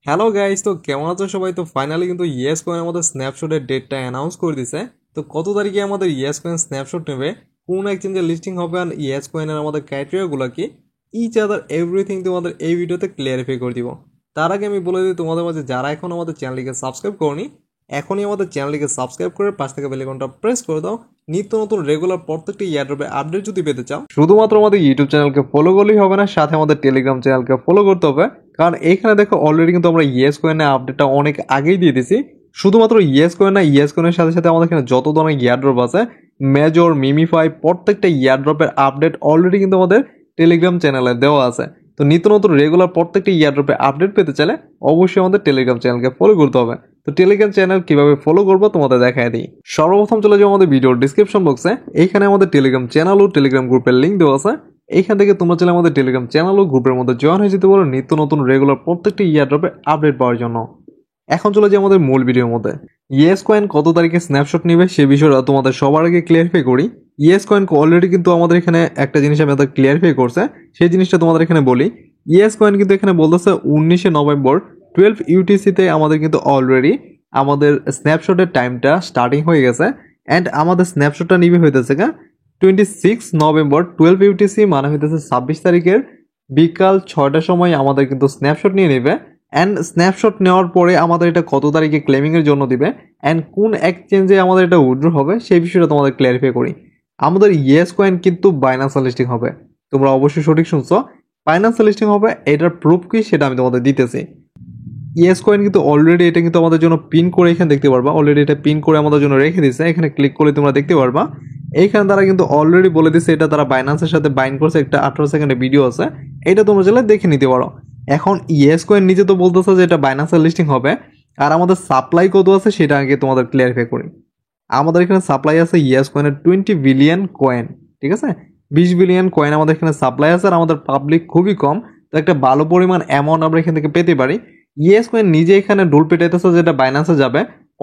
Hello guys, তো কেমন আছো সবাই? তো ফাইনালি কিন্তু ইয়েস কয়েন আমাদের স্ন্যাপশটের ডেটটা অ্যানাউন্স করে দিছে। তো কত তারিখে আমাদের ইয়েস কয়েন স্ন্যাপশট নেবে, কোন এক্সচেঞ্জে লিস্টিং হবে, আর ইয়েস কয়েনের আমাদের ক্রাইটেরিয়াগুলো কি, ইচ আদার এভরিথিং তোমাদের এই ভিডিওতে ক্লিয়ারিফাই করে দিব। তার আগে আমি বলে দিই তোমাদের মাঝে যারা এখন আমাদের চ্যানেলটিকে সাবস্ক্রাইব করনি, এখনই আমাদের চ্যানেলটিকে সাবস্ক্রাইব করে পাশ থেকে বেল আইকনটা প্রেস করে দাও। নিত্য নতুন রেগুলার প্রত্যেকটি ইয়ারড্রপে আপডেট যদি পেতে চাও, শুধুমাত্র আমাদের ইউটিউব চ্যানেলকে ফলো করলেই হবে না, সাথে আমাদের টেলিগ্রাম চ্যানেলকে ফলো করতে হবে। কারণ এইখানে দেখো অলরেডি কিন্তু আমরা ইয়েস কয়েনের আপডেটটা অনেক আগেই দিয়ে দিছি। শুধুমাত্র ইয়েস কয়েন না, ইয়েস কয়েনের সাথে সাথে আমাদের এখানে যত ধরনের ইয়ারড্রপ আছে, মেজর, মিমিফাই, প্রত্যেকটা ইয়ারড্রপের আপডেট অলরেডি কিন্তু আমাদের টেলিগ্রাম চ্যানেলে দেওয়া আছে। তো নিত্য নতুন রেগুলার প্রত্যেকটা ইয়ারড্রপের আপডেট পেতে চাইলে অবশ্যই আমাদের টেলিগ্রাম চ্যানেলকে ফলো করতে হবে। তো টেলিগ্রাম চ্যানেল কিভাবে ফলো করবো তোমাদের দেখায় দিই। সর্বপ্রথম চলে যাও আমাদের ভিডিওর ডিসক্রিপশন বক্সে, এইখানে আমাদের টেলিগ্রাম চ্যানেল ও টেলিগ্রাম গ্রুপের লিঙ্ক দেওয়া আছে। এইখান থেকে তোমরা চাইলে আমাদের টেলিগ্রাম চ্যানেল ও গ্রুপের মধ্যে জয়েন হয়ে যেতে পারো নিত্য নতুন রেগুলার প্রত্যেকটি ইয়ারড্রপে আপডেট পাওয়ার জন্য। এখন চলে যাই আমাদের মূল ভিডিওর মধ্যে। ইয়েস কয়েন কত তারিখে স্ন্যাপশট নেবে সে বিষয়টা তোমাদের সবার আগে ক্লিয়ারিফাই করি। ইয়েস কয়েন অলরেডি কিন্তু আমাদের এখানে একটা জিনিস আমাদের ক্লিয়ারিফাই করছে, সেই জিনিসটা তোমাদের এখানে বলি। ইয়েস কয়েন কিন্তু এখানে বলতেছে 19 নভেম্বর 12 ইউটিসিতে আমাদের কিন্তু অলরেডি আমাদের স্ন্যাপশটের টাইমটা স্টার্টিং হয়ে গেছে। অ্যান্ড আমাদের স্ন্যাপশটটা নিবে হইতেছে 26 নভেম্বর 12 ইউটিসি, মানে হইতেছে 26 তারিখের বিকাল 6টার সময় আমাদের কিন্তু স্ন্যাপশট নিয়ে নেবে। অ্যান্ড স্ন্যাপশট নেওয়ার পরে আমাদের এটা কত তারিখে ক্লেমিংয়ের জন্য দিবে অ্যান্ড কোন এক্সচেঞ্জে আমাদের এটা উইথড্র হবে সেই বিষয়টা তোমাদের ক্লিয়ারিফাই করি। আমাদের ইয়েস কয়েন কিন্তু বাইন্যান্স লিস্টিং হবে, তোমরা অবশ্যই সঠিক শুনছো, বাইন্যান্স লিস্টিং হবে। এটার প্রুফ কি সেটা আমি তোমাদের দিতেছি। ইয়েস কয়েন কিন্তু অলরেডি এটা কিন্তু আমাদের জন্য পিন করে এখানে দেখতে পারবা, অলরেডি এটা পিন করে আমাদের জন্য রেখে দিচ্ছে। এখানে ক্লিক করলে তোমরা দেখতে পারবা এইখানে তারা কিন্তু অলরেডি বলে দিচ্ছে এটা তারা বাইন্যান্সের সাথে বাইন্ড করছে, একটা 18 সেকেন্ডের ভিডিও আছে, এটা তোমরা চাইলে দেখে নিতে পারো। এখন ইয়েস কয়েন নিজে তো বলতেছে যে এটা বাইন্যান্সের লিস্টিং হবে, আর আমাদের সাপ্লাই কত আছে সেটা আগে তোমাদের ক্লিয়ারিফাই করি। আমাদের এখানে সাপ্লাই আছে ইয়েস কয়েনের 20 বিলিয়ন কয়েন, ঠিক আছে, 20 বিলিয়ন কয়েন আমাদের এখানে সাপ্লাই আছে। আর আমাদের পাবলিক খুবই কম, তো একটা ভালো পরিমাণ অ্যামাউন্ট আমরা এখান থেকে পেতে পারি। ইয়েস কয়েন নিজে এখানে ডোল পেটাইতেছে যেটা বাইন্যান্সে যাবে।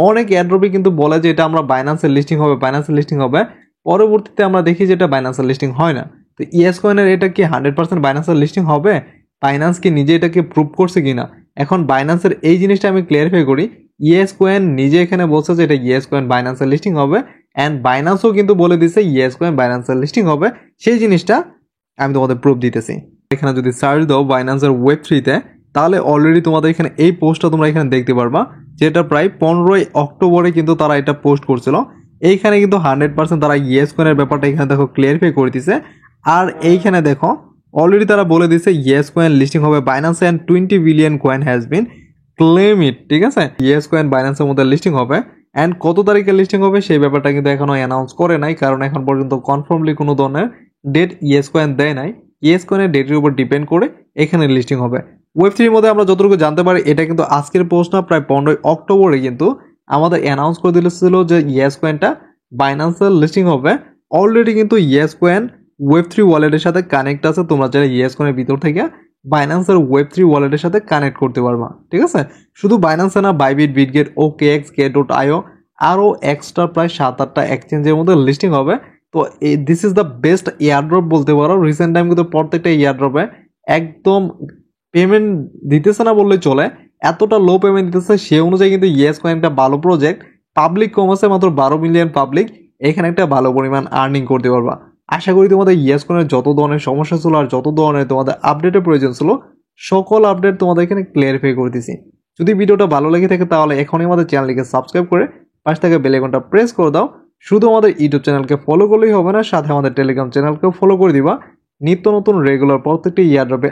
অনেক এয়ারড্রপে কিন্তু বলে যে এটা আমরা বাইন্যান্সের লিস্টিং হবে, বাইন্যান্সের লিস্টিং হবে, পরবর্তীতে আমরা দেখি যে এটা বাইন্যান্সের লিস্টিং হয় না। তো ইয়েস কয়েনের এটা কি 100% বাইন্যান্সের লিস্টিং হবে? বাইন্যান্স কি নিজে এটাকে প্রুভ করছে কিনা? এখন বাইন্যান্সের এই জিনিসটা আমি ক্লিয়ারিফাই করি। ইয়েস কয়েন নিজে এখানে বলছে যে এটা ইয়েস কয়েন বাইন্যান্সের লিস্টিং হবে, অ্যান্ড বাইন্যান্সও কিন্তু বলে দিছে ইয়েস কয়েন বাইন্যান্সের লিস্টিং হবে। সেই জিনিসটা আমি তোমাদের প্রুফ দিতেছি। এখানে যদি সার্চ দাও বাইন্যান্সের ওয়েব3তে, তাহলে অলরেডি তোমাদের এখানে এই পোস্টটা তোমরা এখানে দেখতে পারবা, যেটা প্রায় 15 অক্টোবরে কিন্তু তারা এটা পোস্ট করছিল। এইখানে কিন্তু 100% তারা ইয়েস কয়েনের ব্যাপারটা এখানে দেখো ক্লিয়ারিফাই করে দিছে। আর এইখানে দেখো অলরেডি তারা বলে দিছে ইয়েস কয়েন লিস্টিং হবে Binance and 20 billion coin has been claim ইট, ঠিক আছে। ইয়েস কয়েন বাইন্যান্সের মধ্যে লিস্টিং হবে, অ্যান্ড কত তারিখে লিস্টিং হবে সেই ব্যাপারটা কিন্তু এখনো অ্যানাউন্স করে নাই, কারণ এখন পর্যন্ত কনফার্মলি কোনো ধরনের ডেট ইয়েস কয়েন দেয় নাই। ইয়েস কয়েনের ডেটের উপর ডিপেন্ড করে এখানে লিস্টিং হবে। ওয়েব3 মধ্যে আমরা যতটুকু জানতে পারি এটা কিন্তু আজকের পোস্ট না, প্রায় 15 অক্টোবরে কিন্তু আমাদের অ্যানাউন্স করে দিয়েছিল যে ইয়েস কয়েনটা বাইন্যান্সের লিস্টিং হবে। অলরেডি কিন্তু ইয়েস কয়েন ওয়েব3 ওয়ালেটের সাথে কানেক্ট আছে, তোমরা চাইলে ইয়েস কয়েনের ভিতর থেকে বাইন্যান্সের ওয়েব3 ওয়ালেটের সাথে কানেক্ট করতে পারবা, ঠিক আছে। শুধু বাইন্যান্সে না, বাইবিট, বিটগেট, OKX, Get.io আরও এক্সট্রা প্রায় 7-8টা এক্সচেঞ্জের মধ্যে লিস্টিং হবে। তো this is the best airdrop বলতে পারো। রিসেন্ট টাইম কিন্তু প্রত্যেকটা এয়ারড্রপে একদম পেমেন্ট দিতেছে না বললে চলে, এতটা লো পেমেন্ট দিতেছে। সে অনুযায়ী কিন্তু ইয়েস কয়েন একটা ভালো প্রজেক্ট, পাবলিক কম আছে মাত্র 12 মিলিয়ন পাবলিক, এখানে একটা ভালো পরিমাণ আর্নিং করতে পারবা। আশা করি তোমাদের ইয়েস কয়েনের যত ধরনের সমস্যা ছিল আর যত ধরনের তোমাদের আপডেটের প্রয়োজন ছিল সকল আপডেট তোমাদের এখানে ক্লিয়ারিফাই করে দিছি। যদি ভিডিওটা ভালো লেগে থাকে তাহলে এখনই আমাদের চ্যানেলকে সাবস্ক্রাইব করে পাশ থেকে বেল আইকনটা প্রেস করে দাও। শুধু আমাদের ইউটিউব চ্যানেলকে ফলো করলেই হবে না, সাথে আমাদের টেলিগ্রাম চ্যানেলকেও ফলো করে দিবা নিত্য নতুন রেগুলার প্রত্যেকটি ইয়ারড্রপে